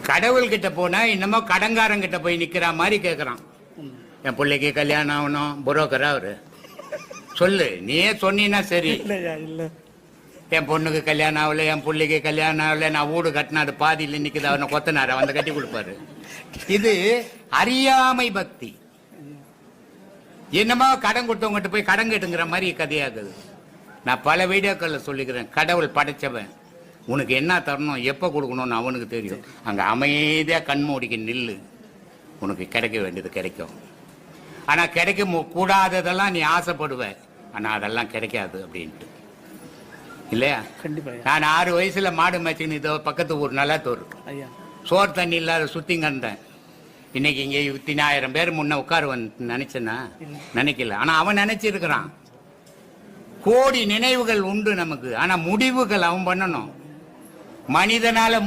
கடவுள் கிட்ட போனா இன்னமோ கடங்காரங்கிட்ட போய் நிக்கிற மாதிரி கேட்கறான். என் பிள்ளைக்கு கல்யாணம் ஆகணும், புரோக்கரா அவரு சொல்லு, நீயே சொன்னீன்னா சரி. என் பொண்ணுக்கு கல்யாணம் ஆகல, என் பிள்ளைக்கு கல்யாணம் ஆகல, நான் வீடு கட்டினா அது பாதியில் நிக்குது, அவனை கொத்தனார வந்து கட்டி கொடுப்பாரு. இது அறியாமை பக்தி. என்னமோ கடன் கொடுத்தவங்கிட்ட போய் கடன் கேட்டுங்கிற மாதிரி கதையாகுது. நான் பல வீடியோக்கள்ல சொல்லிக்கிறேன், கடவுள் படைச்சவன், உனக்கு என்ன தரணும் எப்ப கொடுக்கணும்னு அவனுக்கு தெரியும். அங்க அமைதியா கண்மூடிக்கு நில்லு, உனக்கு கிடைக்க வேண்டியது கிடைக்கும். ஆனா கிடைக்க கூடாததெல்லாம் நீ ஆசைப்படுவ, ஆனா அதெல்லாம் கிடைக்காது அப்படின்ட்டு இல்லையா? நான் 6 வயசுல மாடு மேய்ச்சின்னு இதோ பக்கத்து ஊர் நல்லாத்தூர் சோறு தண்ணி இல்லாத சுத்திங்கன்றேன். இன்னைக்கு இங்க 10,000 பேர் முன்ன உட்காருவன் நினைச்சேன்னா நினைக்கல. ஆனா அவன் நினைச்சிருக்கிறான். கோடி நினைவுகள் உண்டு நமக்கு, ஆனா முடிவுகள் அவன் பண்ணணும். மனிதனால